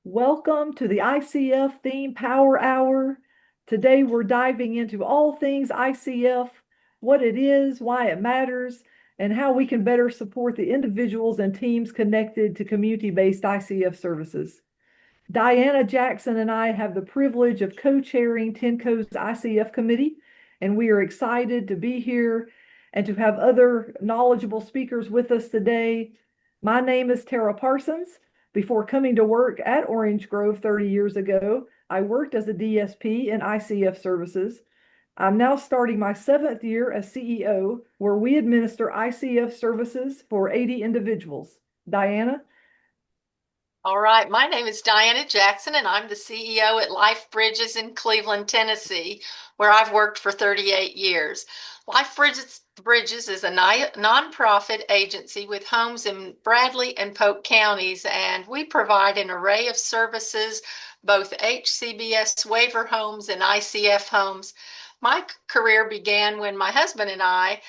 Welcome to the ICF Theme Power Hour. Today we're diving into all things ICF, what it is, why it matters, and how we can better support the individuals and teams connected to community-based ICF services. Diane Jackson and I have the privilege of co-chairing TNCO's ICF Committee, and we are excited to be here and to have other knowledgeable speakers with us today. My name is Tera Parsons. Before coming to work at Orange Grove 30 years ago, I worked as a DSP in ICF Services. I'm now starting my 7th year as CEO, where we administer ICF services for 80 individuals. Diana? All right, my name is Diane Jackson, and I'm the CEO at Life Bridges in Cleveland, Tennessee, where I've worked for 38 years. Life Bridges is a nonprofit agency with homes in Bradley and Polk counties, and we provide an array of services, both HCBS waiver homes and ICF homes. My career began when my husband and I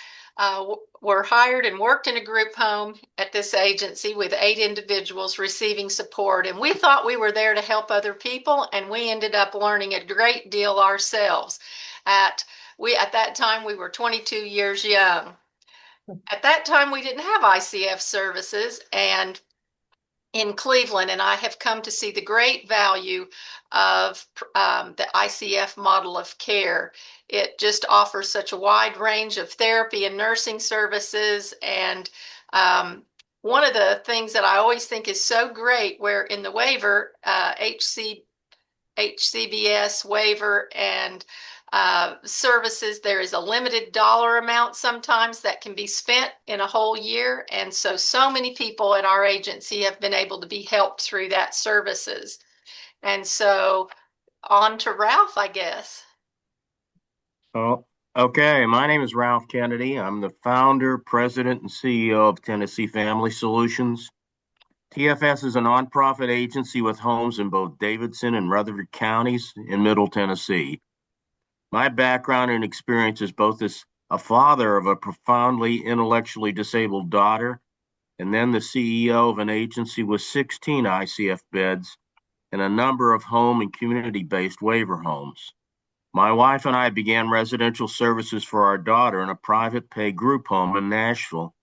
were hired and worked in a group home at this agency with 8 individuals receiving support. And we thought we were there to help other people, and we ended up learning a great deal ourselves. At that time, we were 22 years young. At that time, we didn't have ICF services and in Cleveland, and I have come to see the great value of the ICF model of care. It just offers such a wide range of therapy and nursing services. And one of the things that I always think is so great, where in the waiver, HCBS waiver and services, there is a limited dollar amount sometimes that can be spent in a whole year. And so many people at our agency have been able to be helped through that services. And so on to Ralph, I guess. Oh, okay. My name is Ralph Kennedy. I'm the founder, president, and CEO of Tennessee Family Solutions. TFS is a nonprofit agency with homes in both Davidson and Rutherford counties in Middle Tennessee. My background and experience is both as a father of a profoundly intellectually disabled daughter, and then the CEO of an agency with 16 ICF beds and a number of home and community-based waiver homes. My wife and I began residential services for our daughter in a private pay group home in Nashville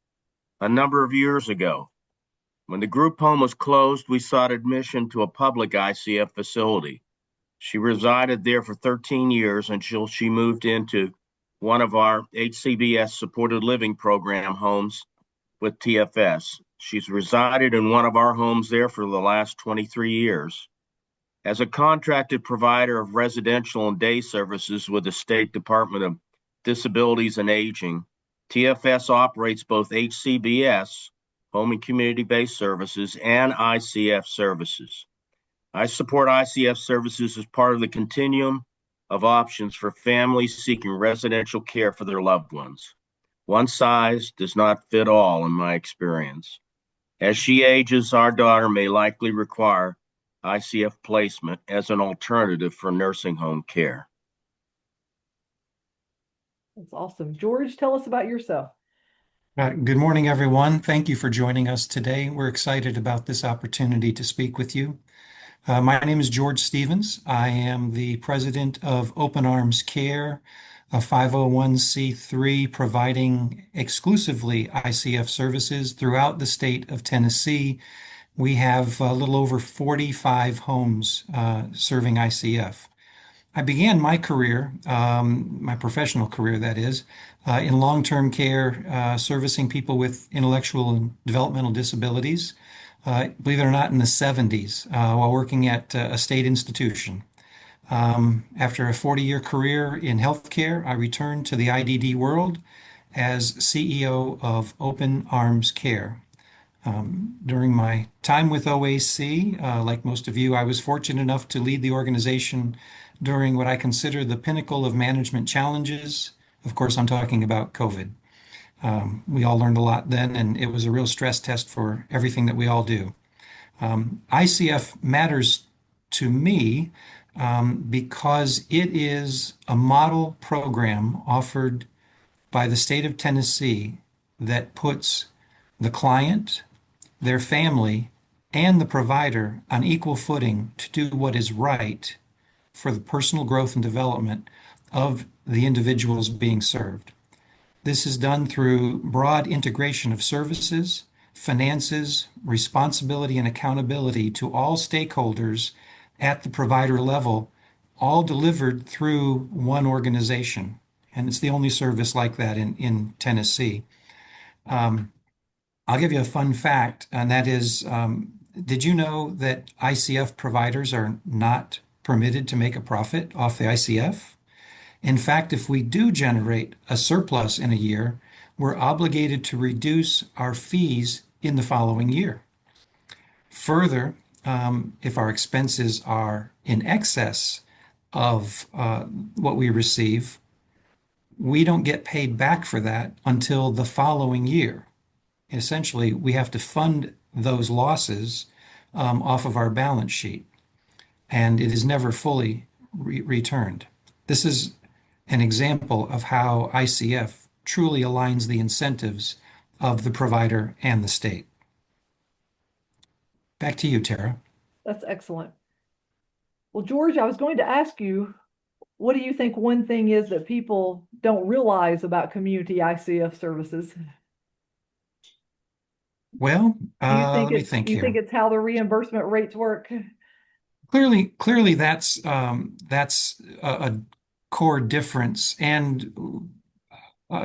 a number of years ago. When the group home was closed, we sought admission to a public ICF facility. She resided there for 13 years until she moved into one of our HCBS supported living program homes with TFS. She's resided in one of our homes there for the last 23 years. As a contracted provider of residential and day services with the State Department of Disabilities and Aging, TFS operates both HCBS, Home and Community-Based Services, and ICF services. I support ICF services as part of the continuum of options for families seeking residential care for their loved ones. One size does not fit all, in my experience. As she ages, our daughter may likely require ICF placement as an alternative for nursing home care. That's awesome. George, tell us about yourself. Good morning, everyone. Thank you for joining us today. We're excited about this opportunity to speak with you. My name is George Stevens. I am the president of Open Arms Care, a 501c3 providing exclusively ICF services throughout the state of Tennessee. We have a little over 45 homes serving ICF. I began my career, my professional career, that is, in long-term care, servicing people with intellectual and developmental disabilities. Believe it or not, in the 70s, while working at a state institution. After a 40-year career in healthcare, I returned to the IDD world as CEO of Open Arms Care. During my time with OAC, like most of you, I was fortunate enough to lead the organization during what I consider the pinnacle of management challenges. Of course, I'm talking about COVID. We all learned a lot then, and it was a real stress test for everything that we all do. ICF matters to me because it is a model program offered by the state of Tennessee that puts the client, their family, and the provider on equal footing to do what is right for the personal growth and development of the individuals being served. This is done through broad integration of services, finances, responsibility, and accountability to all stakeholders at the provider level, all delivered through one organization. And it's the only service like that in Tennessee. I'll give you a fun fact, and that is, did you know that ICF providers are not permitted to make a profit off the ICF? In fact, if we do generate a surplus in a year, we're obligated to reduce our fees in the following year. Further, if our expenses are in excess of what we receive, we don't get paid back for that until the following year. Essentially, we have to fund those losses off of our balance sheet, and it is never fully returned. This is an example of how ICF truly aligns the incentives of the provider and the state. Back to you, Tara. That's excellent. Well, George, I was going to ask you, what do you think one thing is that people don't realize about community ICF services? Well, Do you think let me think you think here. it's how the reimbursement rates work? Clearly, that's a core difference, and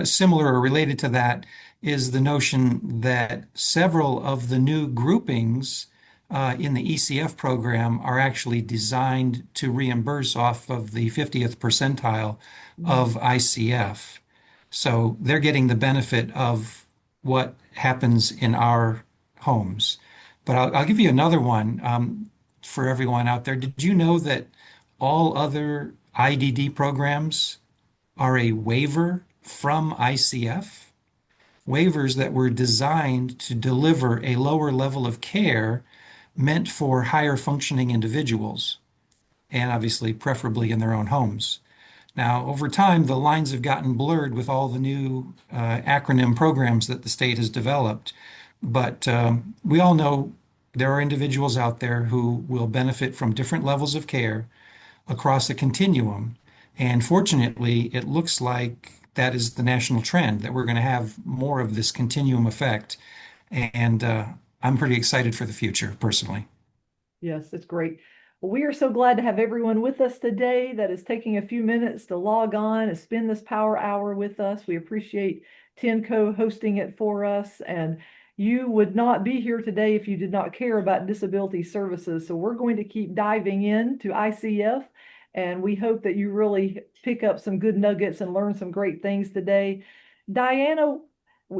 similar or related to that is the notion that several of the new groupings in the ECF program are actually designed to reimburse off of the 50th percentile of ICF. So they're getting the benefit of what happens in our homes. But I'll give you another one for everyone out there. Did you know that all other IDD programs are a waiver from ICF? Waivers that were designed to deliver a lower level of care meant for higher functioning individuals, and obviously, preferably in their own homes. Now, over time, the lines have gotten blurred with all the new acronym programs that the state has developed. But we all know there are individuals out there who will benefit from different levels of care across a continuum. And fortunately, it looks like that is the national trend, that we're going to have more of this continuum effect. And I'm pretty excited for the future, personally. Yes, it's great. Well, we are so glad to have everyone with us today that is taking a few minutes to log on and spend this power hour with us. We appreciate TNCO hosting it for us, and you would not be here today if you did not care about disability services. So we're going to keep diving into ICF, and we hope that you really pick up some good nuggets and learn some great things today. Diana,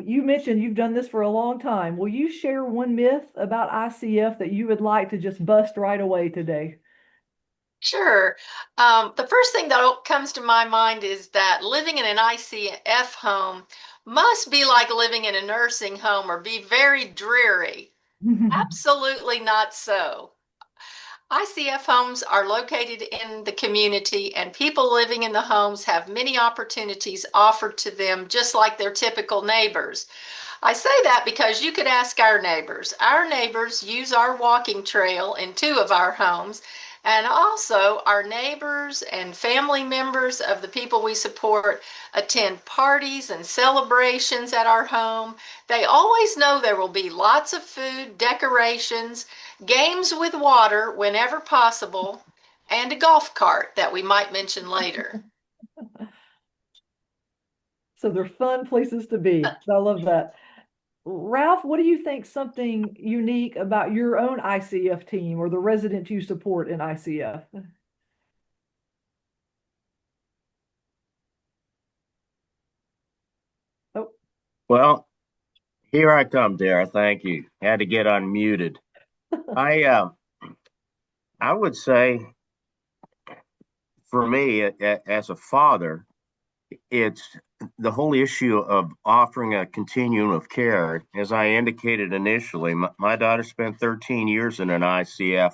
you mentioned you've done this for a long time. Will you share one myth about ICF that you would like to just bust right away today? Sure. The first thing that comes to my mind is that living in an ICF home must be like living in a nursing home or be very dreary. Absolutely not so. ICF homes are located in the community, and people living in the homes have many opportunities offered to them, just like their typical neighbors. I say that because you could ask our neighbors. Our neighbors use our walking trail in two of our homes, and also our neighbors and family members of the people we support attend parties and celebrations at our home. They always know there will be lots of food, decorations, games with water whenever possible, and a golf cart that we might mention later. So they're fun places to be. I love that. Ralph, what do you think something unique about your own ICF team or the residents you support in ICF? Oh, Well, here I come, Tara. Thank you. Had to get unmuted. I I would say for me, as a father, it's the whole issue of offering a continuum of care. As I indicated initially, my daughter spent 13 years in an ICF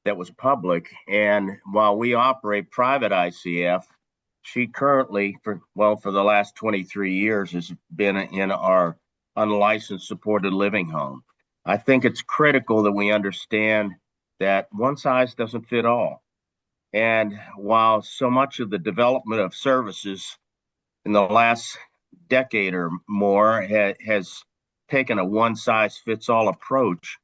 that was public, and while we operate private ICF, she currently, for the last 23 years, has been in our unlicensed supported living home. I think it's critical that we understand that one size doesn't fit all. And while so much of the development of services in the last decade or more has taken a one size fits all approach,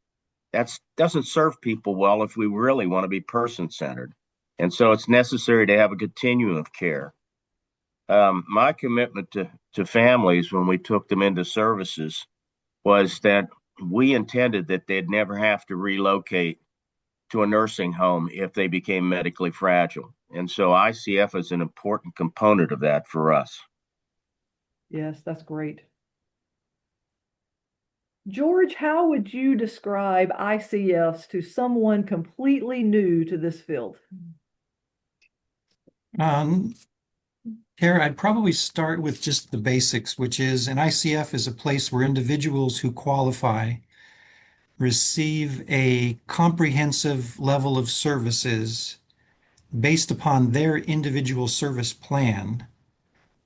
that doesn't serve people well if we really want to be person centered. And so it's necessary to have a continuum of care. My commitment to families when we took them into services was that we intended that they'd never have to relocate to a nursing home if they became medically fragile. And so ICF is an important component of that for us. Yes, that's great. George, how would you describe ICFs to someone completely new to this field? Tara, I'd probably start with just the basics, which is an ICF is a place where individuals who qualify receive a comprehensive level of services based upon their individual service plan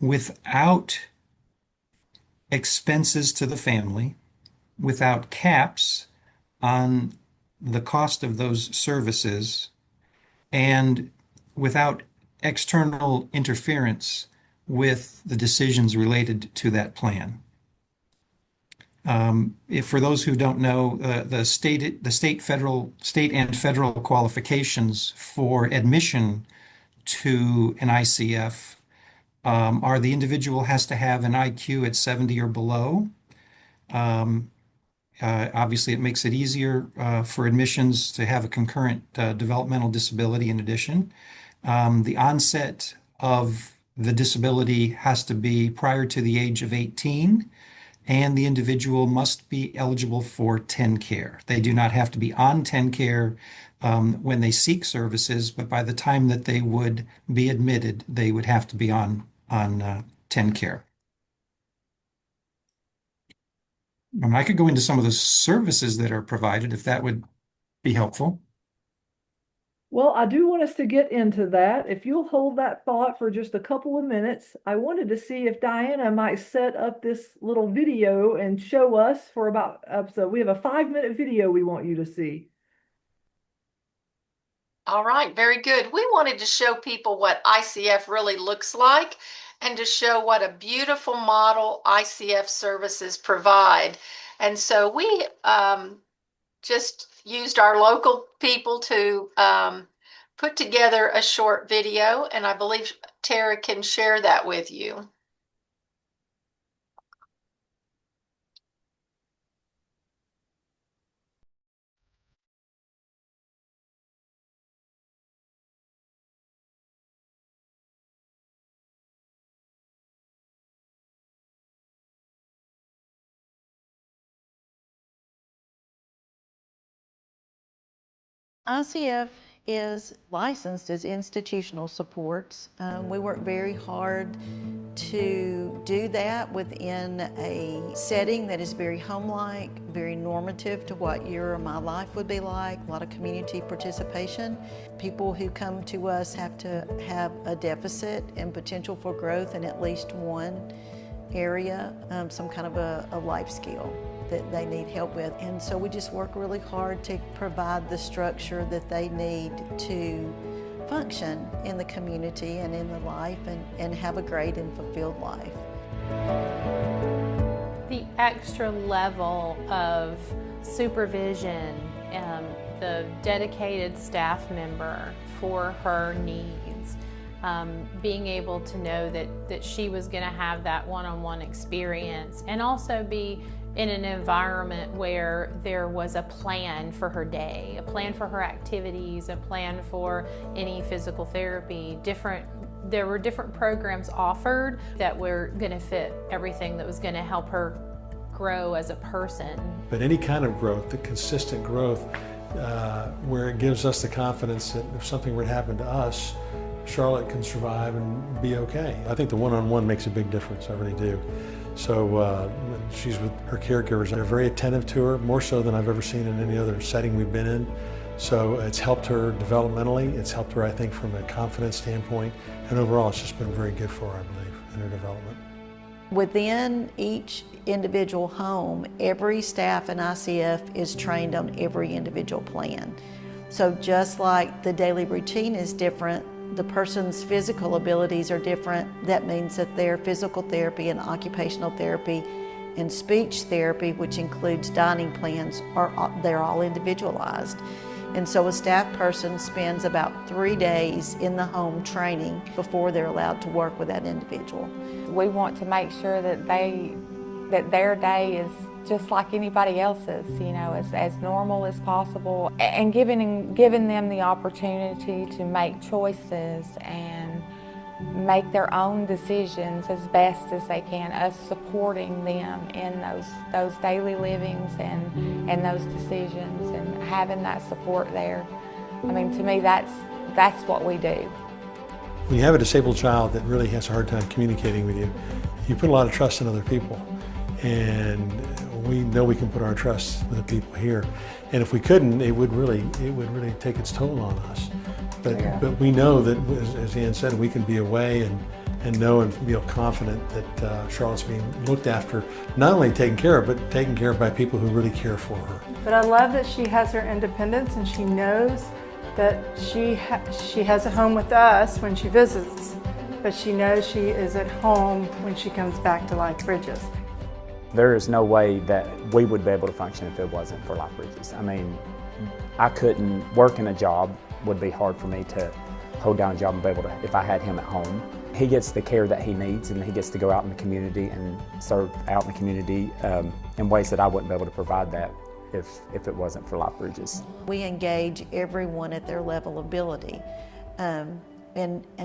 without expenses to the family, without caps on the cost of those services, and without external interference with the decisions related to that plan. If for those who don't know, the state and federal qualifications for admission to an ICF are the individual has to have an IQ at 70 or below. Obviously, it makes it easier for admissions to have a concurrent developmental disability in addition. The onset of the disability has to be prior to the age of 18, and the individual must be eligible for TNCO. They do not have to be on TNCO when they seek services, but by the time that they would be admitted, they would have to be on TNCO. And I could go into some of the services that are provided if that would be helpful. Well, I do want us to get into that. If you'll hold that thought for just a couple of minutes, I wanted to see if Diana might set up this little video and show us for about, so we have a 5-minute video we want you to see. All right, very good. We wanted to show people what ICF really looks like and to show what a beautiful model ICF services provide. And so we just used our local people to put together a short video, and I believe Tara can share that with you. ICF is licensed as institutional supports. We work very hard to do that within a setting that is very home-like, very normative to what your or my life would be like, a lot of community participation. People who come to us have to have a deficit and potential for growth in at least one area, some kind of a life skill that they need help with. And so we just work really hard to provide the structure that they need to function in the community and in the life and have a great and fulfilled life. The extra level of supervision, the dedicated staff member for her needs, being able to know that she was going to have that one-on-one experience, and also be in an environment where there was a plan for her day, a plan for her activities, a plan for any physical therapy. There were different programs offered that were going to fit everything that was going to help her grow as a person. But any kind of growth, the consistent growth, where it gives us the confidence that if something were to happen to us, Charlotte can survive and be okay. I think the one-on-one makes a big difference, I really do. So she's with her caregivers. They're very attentive to her, more so than I've ever seen in any other setting we've been in. So it's helped her developmentally. It's helped her, I think, from a confidence standpoint. And overall, it's just been very good for her, I believe, in her development. Within each individual home, every staff in ICF is trained on every individual plan. So just like the daily routine is different, the person's physical abilities are different. That means that their physical therapy and occupational therapy and speech therapy, which includes dining plans, they're all individualized. And so a staff person spends about 3 days in the home training before they're allowed to work with that individual. We want to make sure that their day is just like anybody else's, you know, as normal as possible, and giving them the opportunity to make choices and make their own decisions as best as they can, us supporting them in those daily livings and those decisions, and having that support there. I mean, to me, that's what we do. When you have a disabled child that really has a hard time communicating with you, you put a lot of trust in other people. And we know we can put our trust with the people here. And if we couldn't, it would really take its toll on us. But we know that, as Ann said, we can be away and know and feel confident that Charlotte's being looked after, not only taken care of, but taken care of by people who really care for her. But I love that she has her independence, and she knows that she has a home with us when she visits, but she knows she is at home when she comes back to Life Bridges. There is no way that we would be able to function if it wasn't for Life Bridges. I mean, I couldn't work in a job. Would be hard for me to hold down a job and be able to, if I had him at home. He gets the care that he needs, and he gets to go out in the community and serve out in the community in ways that I wouldn't be able to provide that if it wasn't for Life Bridges. We engage everyone at their level of ability. And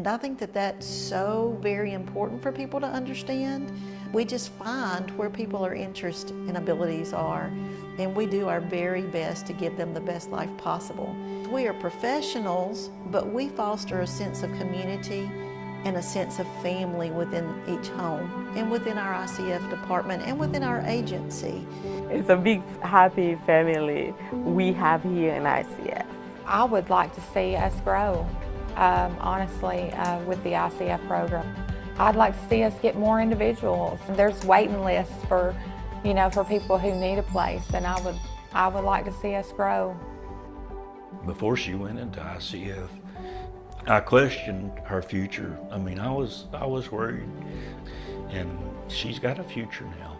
I think that that's so very important for people to understand. We just find where people's interest and abilities are, and we do our very best to give them the best life possible. We are professionals, but we foster a sense of community and a sense of family within each home and within our ICF department and within our agency. It's a big, happy family we have here in ICF. I would like to see us grow, honestly, with the ICF program. I'd like to see us get more individuals. There's waiting lists for people who need a place, and I would like to see us grow. Before she went into ICF, I questioned her future. I mean, I was worried, and she's got a future now.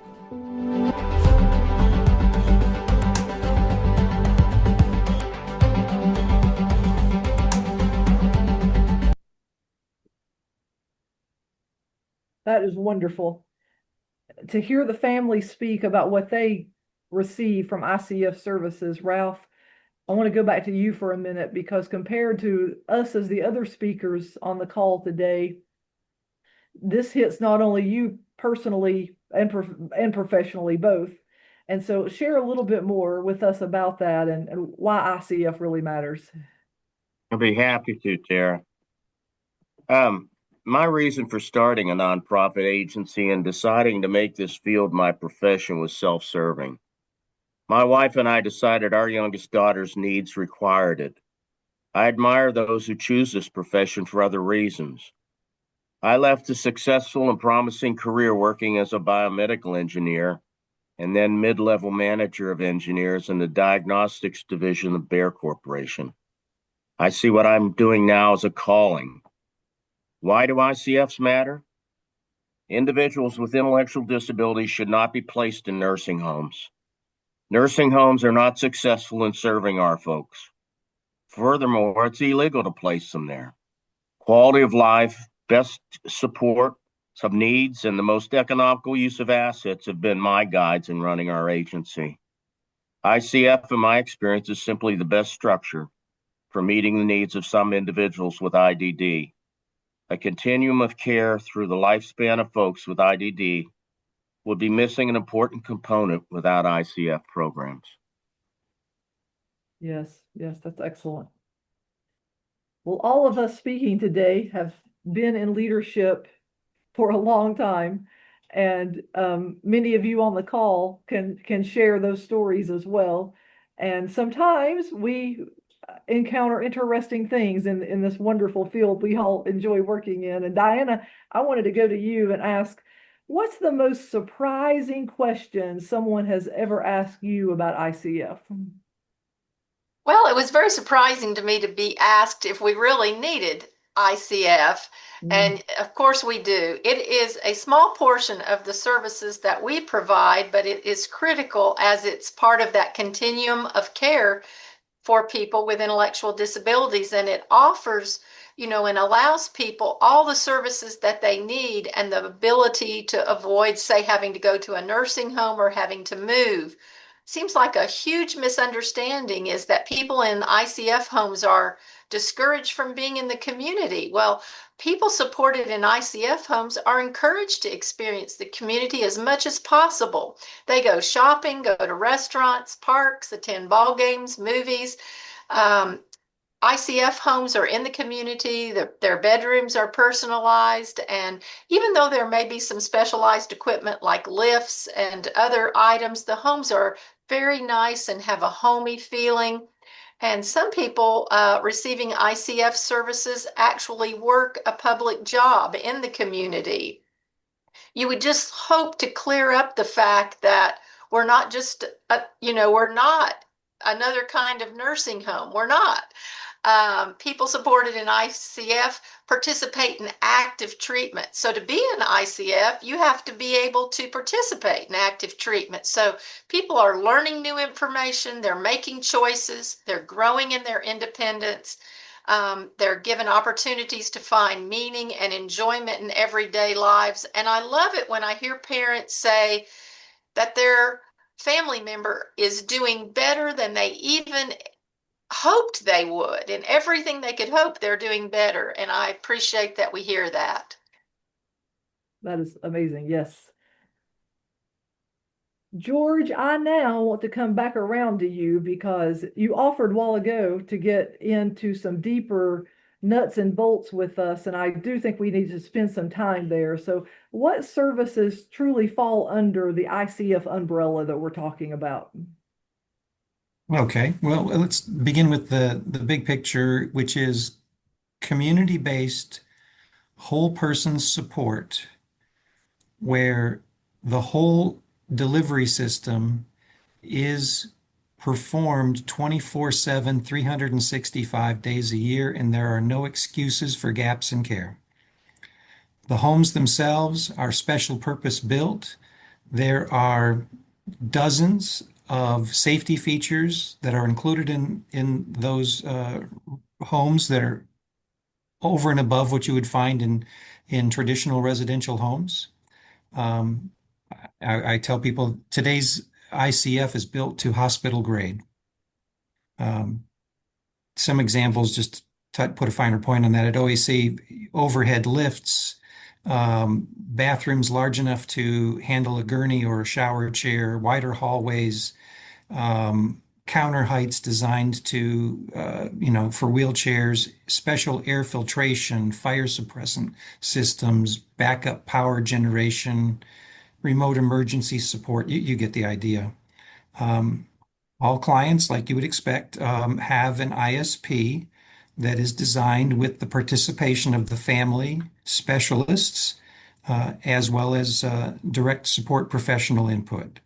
That is wonderful. To hear the family speak about what they receive from ICF Services. Ralph, I want to go back to you for a minute, because compared to us as the other speakers on the call today, this hits not only you personally and professionally both. And so share a little bit more with us about that and why ICF really matters. I'll be happy to, Tara. My reason for starting a nonprofit agency and deciding to make this field my profession was self-serving. My wife and I decided our youngest daughter's needs required it. I admire those who choose this profession for other reasons. I left a successful and promising career working as a biomedical engineer and then mid-level manager of engineers in the diagnostics division of Bayer Corporation. I see what I'm doing now as a calling. Why do ICFs matter? Individuals with intellectual disabilities should not be placed in nursing homes. Nursing homes are not successful in serving our folks. Furthermore, it's illegal to place them there. Quality of life, best support of needs, and the most economical use of assets have been my guides in running our agency. ICF, in my experience, is simply the best structure for meeting the needs of some individuals with IDD. A continuum of care through the lifespan of folks with IDD would be missing an important component without ICF programs. Yes, that's excellent. Well, all of us speaking today have been in leadership for a long time, and many of you on the call can share those stories as well. And sometimes we encounter interesting things in this wonderful field we all enjoy working in. And Diana, I wanted to go to you and ask, What's the most surprising question someone has ever asked you about ICF? Well, it was very surprising to me to be asked if we really needed ICF. And of course we do. It is a small portion of the services that we provide, but it is critical as it's part of that continuum of care for people with intellectual disabilities. And it offers, and allows people all the services that they need and the ability to avoid, say, having to go to a nursing home or having to move. Seems like a huge misunderstanding is that people in ICF homes are discouraged from being in the community. Well, people supported in ICF homes are encouraged to experience the community as much as possible. They go shopping, go to restaurants, parks, attend ball games, movies. ICF homes are in the community, their bedrooms are personalized, and even though there may be some specialized equipment like lifts and other items, the homes are very nice and have a homey feeling. And some people receiving ICF services actually work a public job in the community. You would just hope to clear up the fact that we're not just, we're not another kind of nursing home. We're not. People supported in ICF participate in active treatment. So to be in ICF, you have to be able to participate in active treatment. So people are learning new information, they're making choices, they're growing in their independence. They're given opportunities to find meaning and enjoyment in everyday lives. And I love it when I hear parents say that their family member is doing better than they even hoped they would. In everything they could hope, they're doing better. And I appreciate that we hear that. That is amazing. Yes. George, I now want to come back around to you because you offered a while ago to get into some deeper nuts and bolts with us, and I do think we need to spend some time there. So what services truly fall under the ICF umbrella that we're talking about? Okay, well, let's begin with the big picture, which is community-based whole person support, where the whole delivery system is performed 24/7, 365 days a year, and there are no excuses for gaps in care. The homes themselves are special purpose built. There are dozens of safety features that are included in those homes that are over and above what you would find in traditional residential homes. I tell people today's ICF is built to hospital grade. Some examples, just to put a finer point on that, at OAC, overhead lifts, bathrooms large enough to handle a gurney or a shower chair, wider hallways, counter heights designed to, for wheelchairs, special air filtration, fire suppressant systems, backup power generation, remote emergency support. You get the idea. All clients, like you would expect, have an ISP that is designed with the participation of the family specialists, as well as direct support professional input.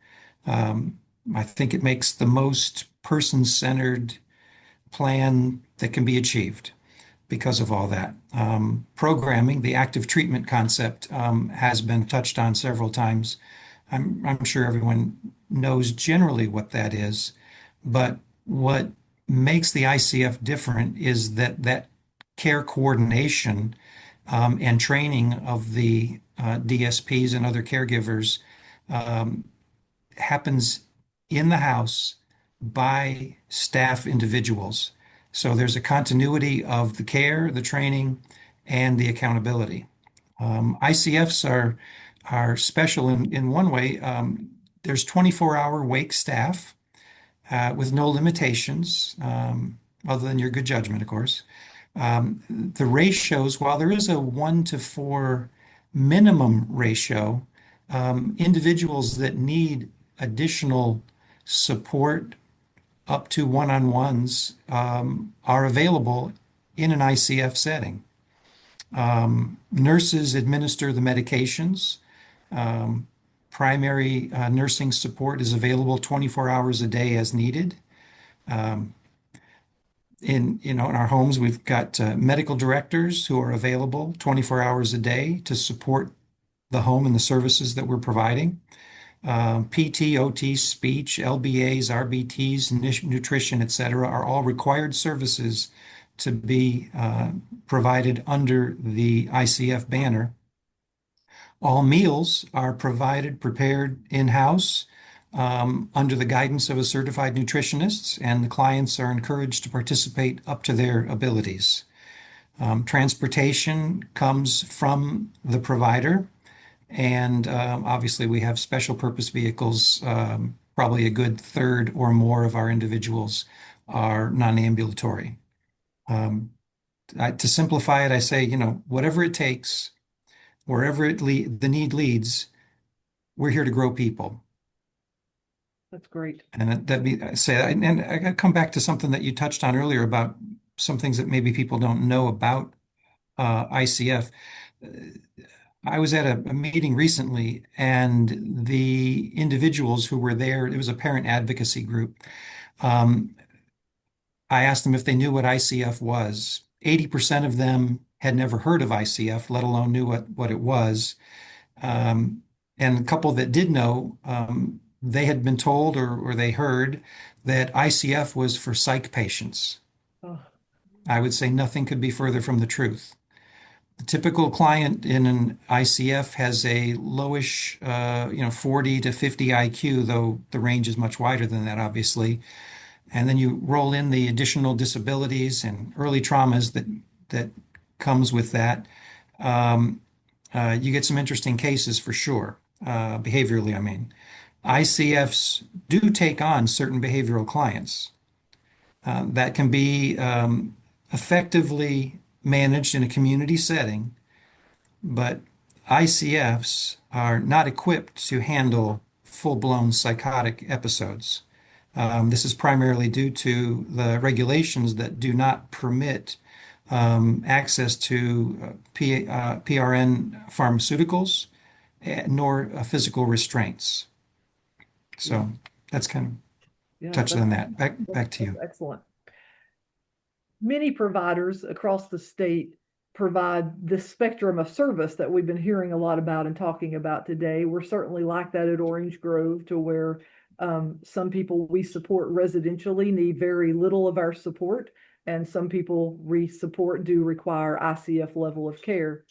I think it makes the most person-centered plan that can be achieved because of all that. Programming, the active treatment concept, has been touched on several times. I'm sure everyone knows generally what that is, but what makes the ICF different is that care coordination and training of the DSPs and other caregivers happens in the house by staff individuals. So there's a continuity of the care, the training, and the accountability. ICFs are special in one way. There's 24-hour wake staff with no limitations, other than your good judgment, of course. The ratios, while there is a 1-to-4 minimum ratio, individuals that need additional support up to one-on-ones are available in an ICF setting. Nurses administer the medications. Primary nursing support is available 24 hours a day as needed. In our homes, we've got medical directors who are available 24 hours a day to support the home and the services that we're providing. PT, OT, speech, LBAs, RBTs, nutrition, etc., are all required services to be provided under the ICF banner. All meals are prepared in-house under the guidance of a certified nutritionist, and the clients are encouraged to participate up to their abilities. Transportation comes from the provider, and obviously we have special purpose vehicles. Probably a good third or more of our individuals are non-ambulatory. To simplify it, I say, whatever it takes, wherever the need leads, we're here to grow people. That's great. And I come back to something that you touched on earlier about some things that maybe people don't know about ICF. I was at a meeting recently, and the individuals who were there, it was a parent advocacy group. I asked them if they knew what ICF was. 80% of them had never heard of ICF, let alone knew what it was. And a couple that did know, they had been told or they heard that ICF was for psych patients. Oh. I would say nothing could be further from the truth. The typical client in an ICF has a lowish, 40 to 50 IQ, though the range is much wider than that, obviously. And then you roll in the additional disabilities and early traumas that comes with that. You get some interesting cases for sure, behaviorally, I mean. ICFs do take on certain behavioral clients that can be effectively managed in a community setting, but ICFs are not equipped to handle full-blown psychotic episodes. This is primarily due to the regulations that do not permit access to PRN pharmaceuticals, nor physical restraints. So that's kind of touched on that. Back to you. Excellent. Many providers across the state provide this spectrum of service that we've been hearing a lot about and talking about today. We're certainly like that at Orange Grove, to where some people we support residentially need very little of our support, and some people we support do require ICF level of care.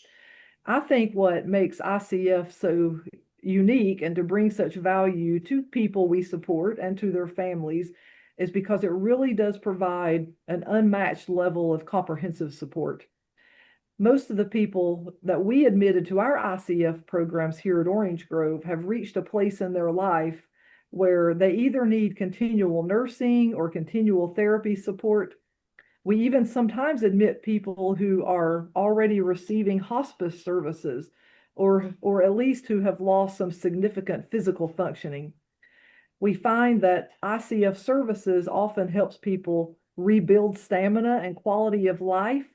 I think what makes ICF so unique and to bring such value to people we support and to their families is because it really does provide an unmatched level of comprehensive support. Most of the people that we admitted to our ICF programs here at Orange Grove have reached a place in their life where they either need continual nursing or continual therapy support. We even sometimes admit people who are already receiving hospice services, or at least who have lost some significant physical functioning. We find that ICF services often helps people rebuild stamina and quality of life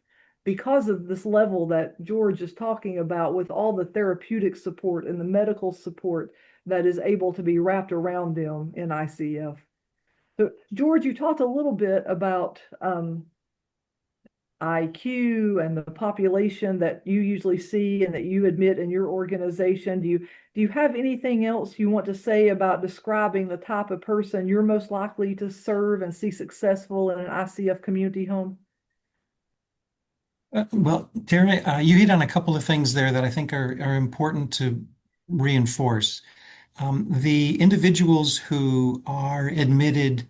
because of this level that George is talking about, with all the therapeutic support and the medical support that is able to be wrapped around them in ICF. So, George, you talked a little bit about IQ and the population that you usually see and that you admit in your organization. Do you have anything else you want to say about describing the type of person you're most likely to serve and see successful in an ICF community home? Well, Tera, you hit on a couple of things there that I think are important to reinforce. The individuals who are admitted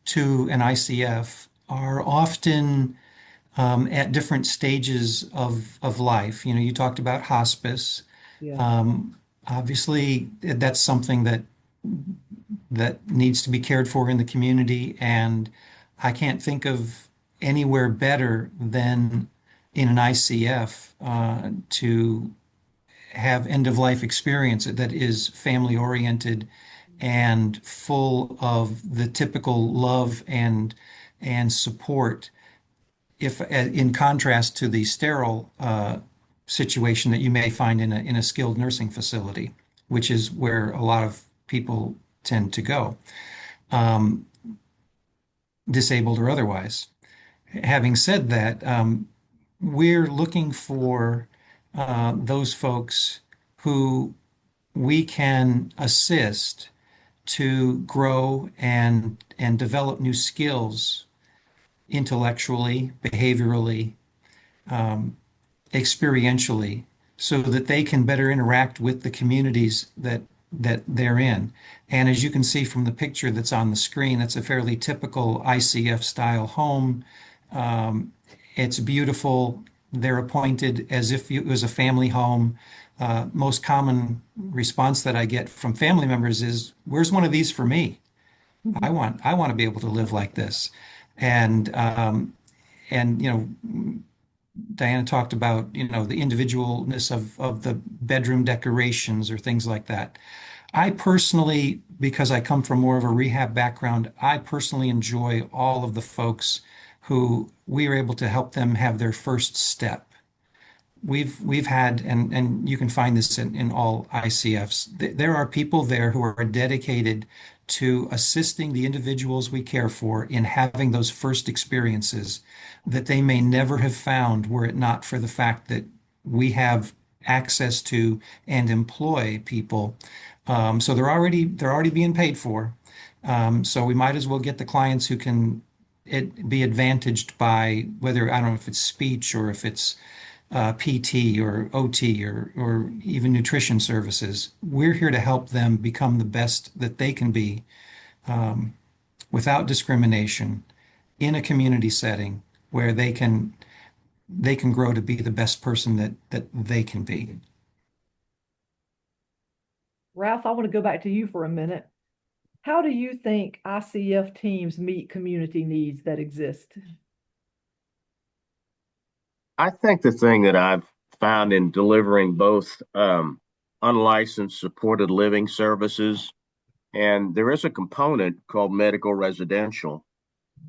to an ICF are often at different stages of life. You talked about hospice. Yeah. Obviously, that's something that needs to be cared for in the community, and I can't think of anywhere better than in an ICF to have end-of-life experience that is family-oriented and full of the typical love and support, if in contrast to the sterile situation that you may find in a skilled nursing facility. which is where a lot of people tend to go, um, disabled or otherwise. Having said that, we're looking for those folks who we can assist to grow and develop new skills intellectually, behaviorally, experientially, so that they can better interact with the communities that they're in. And as you can see from the picture that's on the screen, it's a fairly typical ICF style home. It's beautiful. They're appointed as if it was a family home. Most common response that I get from family members is, "Where's one of these for me? I want to be able to live like this." And Diana talked about, the individualness of the bedroom decorations or things like that. I personally, because I come from more of a rehab background, I personally enjoy all of the folks who we are able to help them have their first step. We've had, and you can find this in all ICFs, there are people there who are dedicated to assisting the individuals we care for in having those first experiences that they may never have found were it not for the fact that we have access to and employ people. So they're already being paid for. So we might as well get the clients who can be advantaged by whether, I don't know if it's speech or if it's PT or OT or even nutrition services. We're here to help them become the best that they can be, without discrimination, in a community setting where they can grow to be the best person that they can be. Ralph, I want to go back to you for a minute. How do you think ICF teams meet community needs that exist? I think the thing that I've found in delivering both unlicensed supported living services, and there is a component called medical residential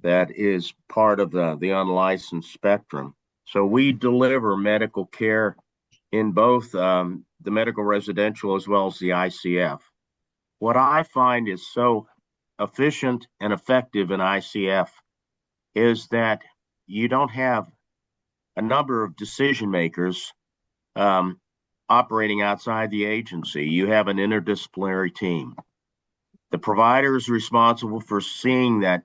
that is part of the unlicensed spectrum. So we deliver medical care in both the medical residential as well as the ICF. What I find is so efficient and effective in ICF is that you don't have a number of decision makers operating outside the agency. You have an interdisciplinary team. The provider is responsible for seeing that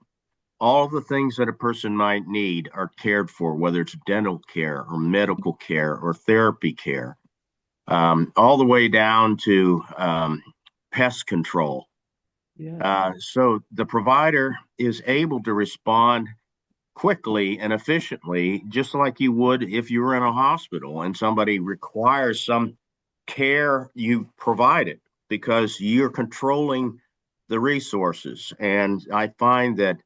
all the things that a person might need are cared for, whether it's dental care or medical care or therapy care, all the way down to pest control. Yes. So the provider is able to respond quickly and efficiently, just like you would if you were in a hospital and somebody requires some care, you provide it because you're controlling the resources. And I find that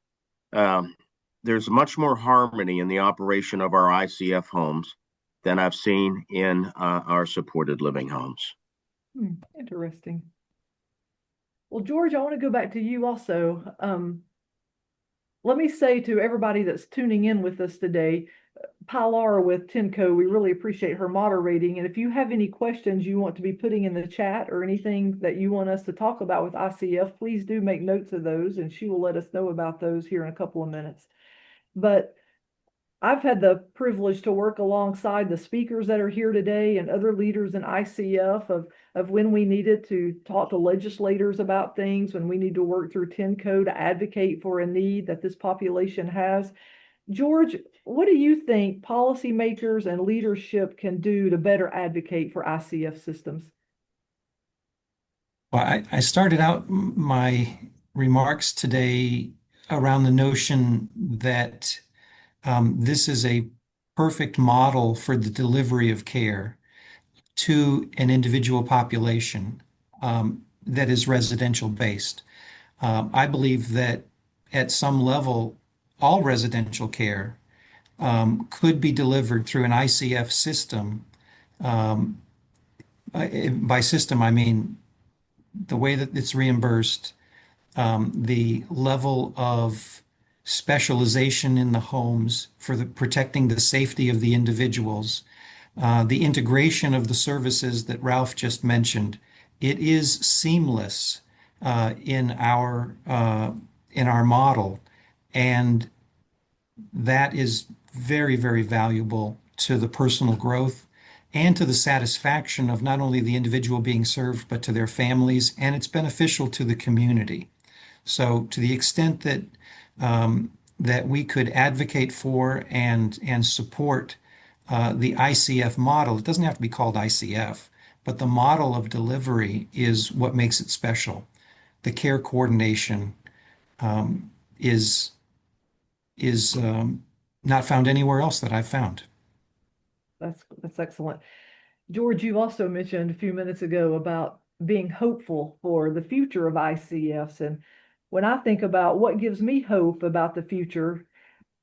there's much more harmony in the operation of our ICF homes than I've seen in our supported living homes. Interesting. Well, George, I want to go back to you also. Let me say to everybody that's tuning in with us today, Pilar with TNCO, we really appreciate her moderating. And if you have any questions you want to be putting in the chat or anything that you want us to talk about with ICF, please do make notes of those and she will let us know about those here in a couple of minutes. But I've had the privilege to work alongside the speakers that are here today and other leaders in ICF of when we needed to talk to legislators about things, when we need to work through TNCO to advocate for a need that this population has. George, what do you think policymakers and leadership can do to better advocate for ICF systems? Well, I started out my remarks today around the notion that this is a perfect model for the delivery of care to an individual population that is residential based. I believe that at some level, all residential care could be delivered through an ICF system. By system, I mean the way that it's reimbursed, the level of specialization in the homes for protecting the safety of the individuals, the integration of the services that Ralph just mentioned it is seamless in our model, and that is very, very valuable to the personal growth and to the satisfaction of not only the individual being served, but to their families, and it's beneficial to the community. So, to the extent that that we could advocate for and support the ICF model, it doesn't have to be called ICF, but the model of delivery is what makes it special. The care coordination is not found anywhere else that I've found. That's excellent. George, you also mentioned a few minutes ago about being hopeful for the future of ICFs. And when I think about what gives me hope about the future,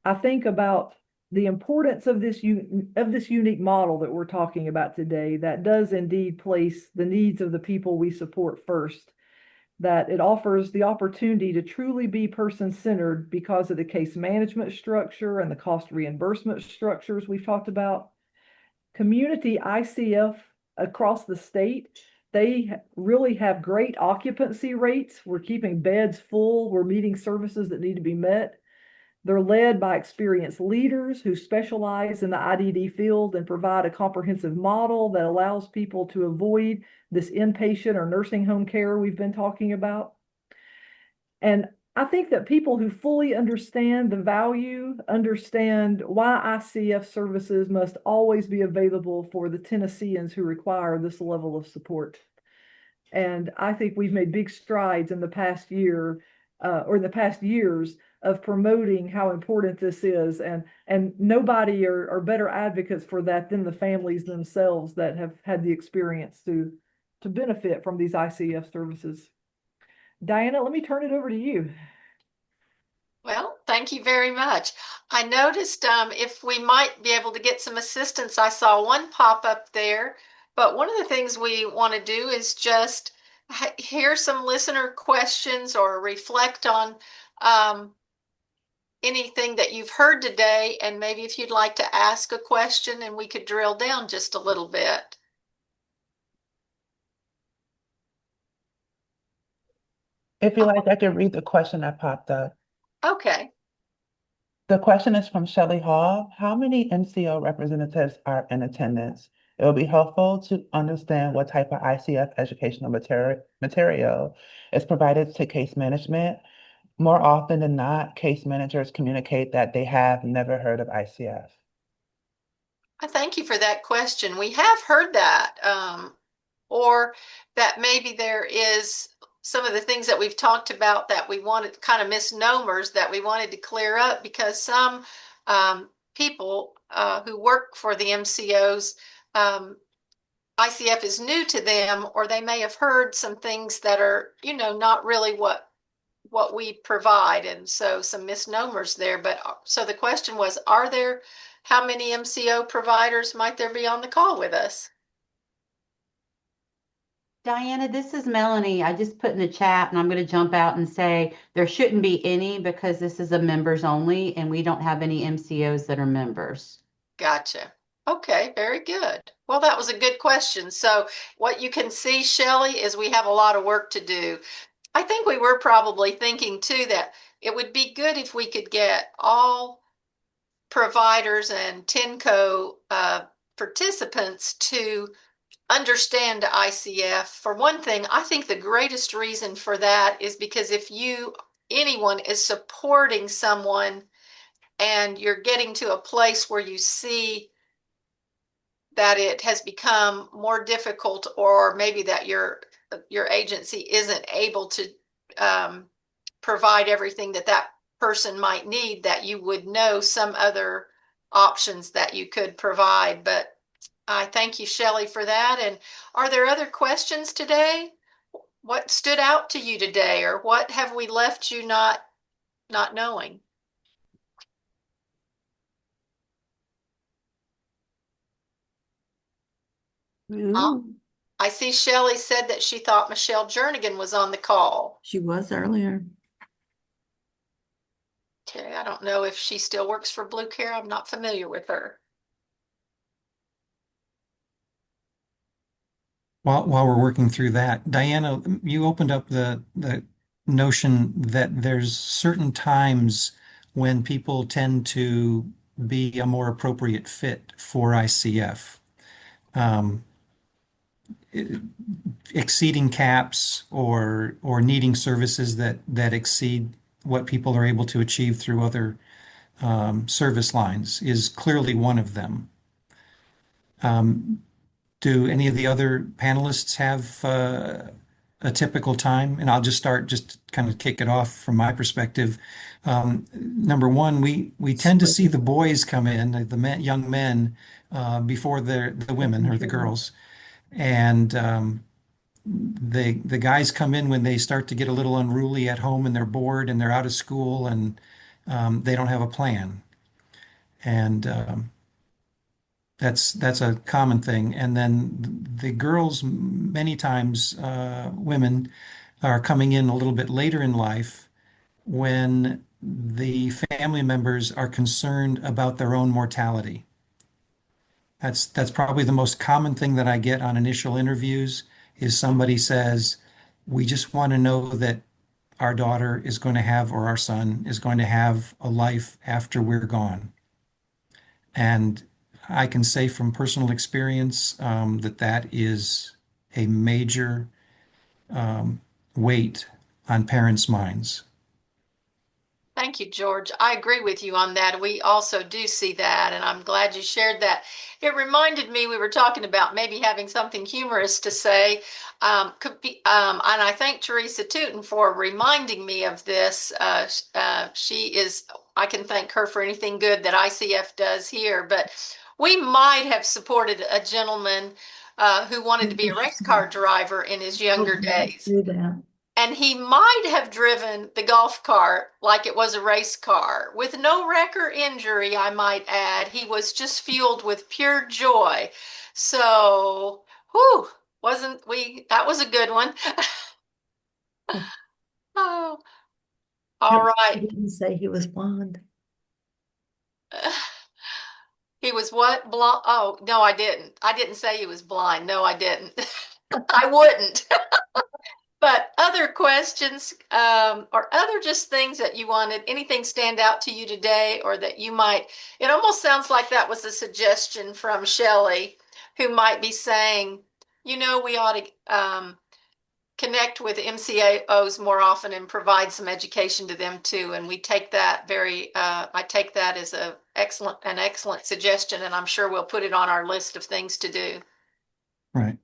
I think about the importance of this unique model that we're talking about today, that does indeed place the needs of the people we support first, that it offers the opportunity to truly be person-centered because of the case management structure and the cost reimbursement structures we've talked about. Community ICF across the state, they really have great occupancy rates. We're keeping beds full. We're meeting services that need to be met. They're led by experienced leaders who specialize in the IDD field and provide a comprehensive model that allows people to avoid this inpatient or nursing home care we've been talking about. And I think that people who fully understand the value, understand why ICF services must always be available for the Tennesseans who require this level of support. And I think we've made big strides in the past year, or in the past years, of promoting how important this is. And nobody are better advocates for that than the families themselves that have had the experience to benefit from these ICF services. Diana, let me turn it over to you. Well, thank you very much. I noticed if we might be able to get some assistance, I saw one pop up there, but one of the things we want to do is just hear some listener questions or reflect on anything that you've heard today, and maybe if you'd like to ask a question and we could drill down just a little bit. If you like, I can read the question that popped up. Okay. The question is from Shelley Hall. How many MCO representatives are in attendance? It will be helpful to understand what type of ICF educational material is provided to case management. More often than not, case managers communicate that they have never heard of ICF. I thank you for that question. We have heard that, or that maybe there is some of the things that we've talked about that we wanted, kind of misnomers that we wanted to clear up, because some people who work for the MCOs, ICF is new to them, or they may have heard some things that are, not really what we provide. And so some misnomers there. But so the question was, how many MCO providers might there be on the call with us? Diana, this is Melanie. I just put in the chat, and I'm going to jump out and say there shouldn't be any, because this is a members only and we don't have any MCOs that are members. Gotcha. Okay, very good. Well, that was a good question. So what you can see, Shelley, is we have a lot of work to do. I think we were probably thinking too that it would be good if we could get all providers and TNCO participants to understand ICF. For one thing, I think the greatest reason for that is because if anyone is supporting someone and you're getting to a place where you see that it has become more difficult, or maybe that your agency isn't able to provide everything that person might need, that you would know some other options that you could provide. But I thank you, Shelley, for that. And are there other questions today? What stood out to you today, or what have we left you not knowing? I see Shelley said that she thought Michelle Jernigan was on the call. She was earlier. Okay, I don't know if she still works for Blue Care. I'm not familiar with her. While we're working through that, Diana, you opened up the notion that there's certain times when people tend to be a more appropriate fit for ICF. Um, Exceeding caps or needing services that exceed what people are able to achieve through other service lines is clearly one of them. Do any of the other panelists have a typical time? And I'll just start, just to kind of kick it off from my perspective. Number one, we tend to see the boys come in, the young men, before the women or the girls. And the guys come in when they start to get a little unruly at home and they're bored and they're out of school and they don't have a plan. And that's a common thing. And then the girls, many times, women are coming in a little bit later in life when the family members are concerned about their own mortality. That's probably the most common thing that I get on initial interviews is somebody says, we just want to know that our daughter is going to have, or our son is going to have a life after we're gone. And I can say from personal experience that that is a major weight on parents' minds. Thank you, George. I agree with you on that. We also do see that, and I'm glad you shared that. It reminded me we were talking about maybe having something humorous to say. Could be, and I thank Teresa Tooten for reminding me of this. She is, I can thank her for anything good that ICF does here, but we might have supported a gentleman who wanted to be a race car driver in his younger days. Do that. And he might have driven the golf cart like it was a race car with no wreck or injury, I might add. He was just fueled with pure joy. So, whew, wasn't we? That was a good one. Oh, all He right. didn't say he was blonde. He was what? Blind? Oh, no, I didn't. I didn't say he was blind. No, I didn't. I wouldn't. But other questions or other just things that you wanted, anything stand out to you today or that you might, it almost sounds like that was a suggestion from Shelley, who might be saying, you know, we ought to connect with MCAOs more often and provide some education to them too. And we take that I take that as an excellent suggestion, and I'm sure we'll put it on our list of things to do. Right.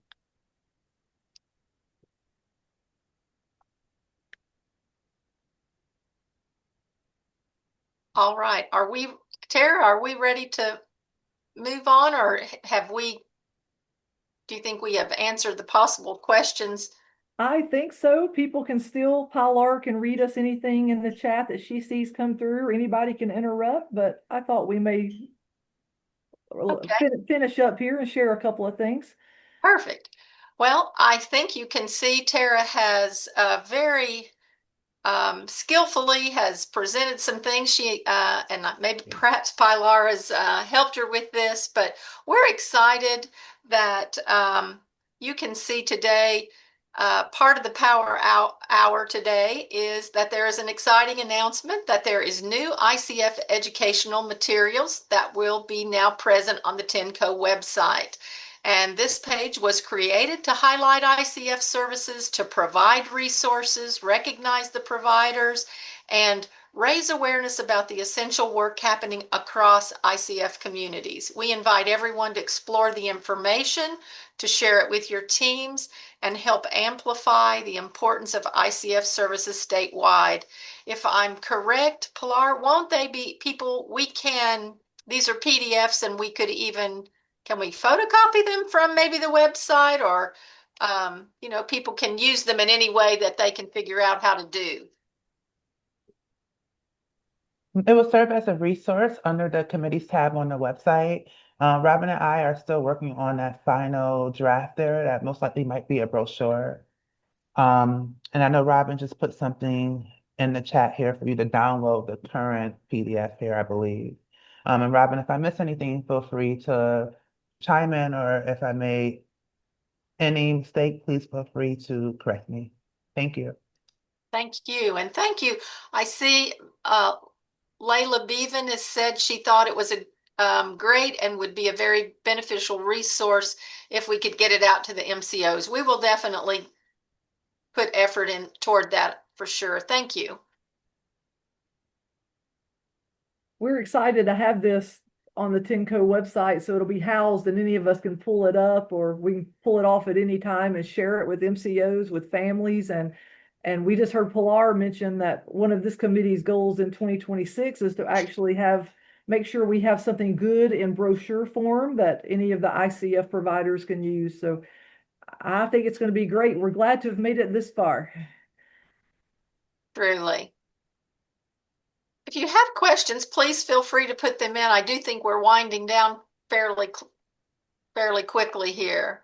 All right. Tara, are we ready to move on, or do you think we have answered the possible questions? I think so. People can still, Pilar can read us anything in the chat that she sees come through, or anybody can interrupt, but I thought we may finish up here and share a couple of things. Perfect. Well, I think you can see Tara has very skillfully has presented some things. She and maybe perhaps Pilar has helped her with this, but we're excited that you can see today. Part of the Power Hour today is that there is an exciting announcement that there is new ICF educational materials that will be now present on the TNCO website. And this page was created to highlight ICF services, to provide resources, recognize the providers, and raise awareness about the essential work happening across ICF communities. We invite everyone to explore the information, to share it with your teams, and help amplify the importance of ICF services statewide. If I'm correct, Pilar, won't they be people these are PDFs and we could even, can we photocopy them from maybe the website, or, people can use them in any way that they can figure out how to do? It will serve as a resource under the committees tab on the website. Robin and I are still working on that final draft there that most likely might be a brochure. And I know Robin just put something in the chat here for you to download the current PDF here, I believe. And Robin, if I miss anything, feel free to chime in, or if I may Any mistake, please feel free to correct me. Thank you. Thank you. And thank you. I see Layla Bevan has said she thought it was a great and would be a very beneficial resource if we could get it out to the MCOs. We will definitely put effort in toward that for sure. Thank you. We're excited to have this on the TNCO website, so it'll be housed and any of us can pull it up, or we can pull it off at any time and share it with MCOs, with families. And we just heard Pilar mention that one of this committee's goals in 2026 is to actually make sure we have something good in brochure form that any of the ICF providers can use. So I think it's going to be great. We're glad to have made it this far. Truly. If you have questions, please feel free to put them in. I do think we're winding down fairly quickly here.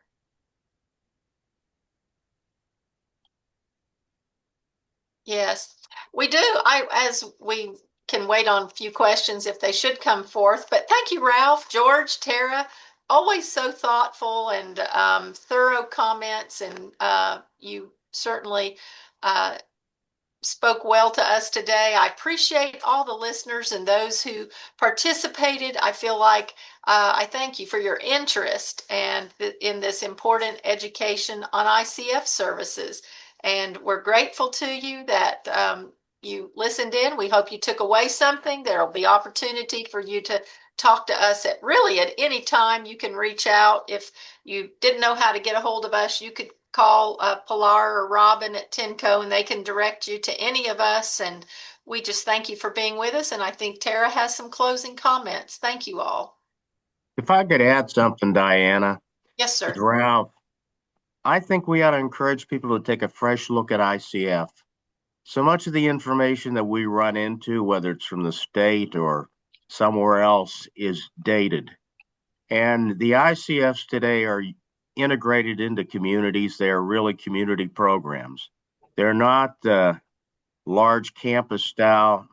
Yes, we do. As we can wait on a few questions if they should come forth. But thank you, Ralph, George, Tara. Always so thoughtful and thorough comments, and you certainly spoke well to us today. I appreciate all the listeners and those who participated. I feel like I thank you for your interest and in this important education on ICF services. And we're grateful to you that you listened in. We hope you took away something. There'll be opportunity for you to talk to us at any time. You can reach out. If you didn't know how to get a hold of us, you could call Pilar or Robin at TNCO and they can direct you to any of us. And we just thank you for being with us. And I think Tara has some closing comments. Thank you all. If I could add something, Diana. Yes, sir. Ralph, I think we ought to encourage people to take a fresh look at ICF. So much of the information that we run into, whether it's from the state or somewhere else, is dated. And the ICFs today are integrated into communities. They are really community programs. They're not large campus style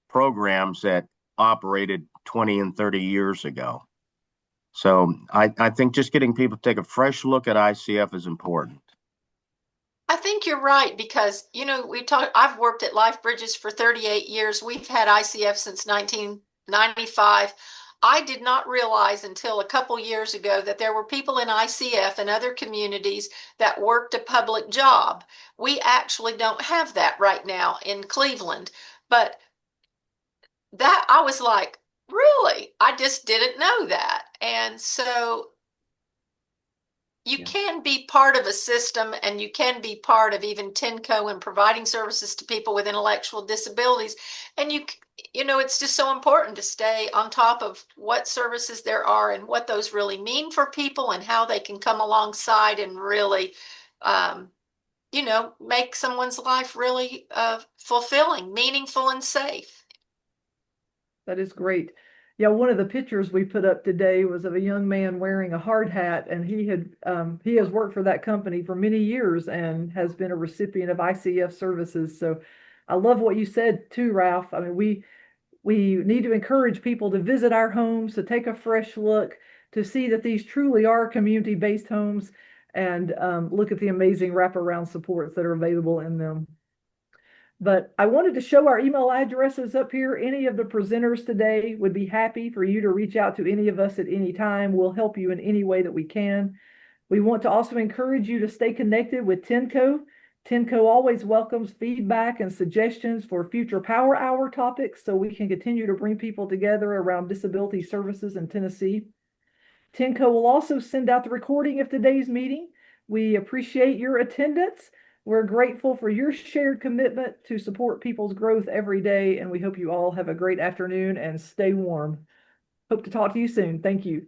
programs that operated 20 and 30 years ago. So I think just getting people to take a fresh look at ICF is important. I think you're right, because, I've worked at Life Bridges for 38 years. We've had ICF since 1995. I did not realize until a couple years ago that there were people in ICF and other communities that worked a public job. We actually don't have that right now in Cleveland. But that, I was like, really? I just didn't know that. And so you can be part of a system, and you can be part of even TNCO and providing services to people with intellectual disabilities. And it's just so important to stay on top of what services there are and what those really mean for people and how they can come alongside and really, make someone's life really fulfilling, meaningful, and safe. That is great. Yeah, one of the pictures we put up today was of a young man wearing a hard hat, and he has worked for that company for many years and has been a recipient of ICF services. So I love what you said too, Ralph. I mean, we need to encourage people to visit our homes, to take a fresh look, to see that these truly are community-based homes, and look at the amazing wraparound supports that are available in them. But I wanted to show our email addresses up here. Any of the presenters today would be happy for you to reach out to any of us at any time. We'll help you in any way that we can. We want to also encourage you to stay connected with TNCO. TNCO always welcomes feedback and suggestions for future Power Hour topics so we can continue to bring people together around disability services in Tennessee. TNCO will also send out the recording of today's meeting. We appreciate your attendance. We're grateful for your shared commitment to support people's growth every day, and we hope you all have a great afternoon and stay warm. Hope to talk to you soon. Thank you.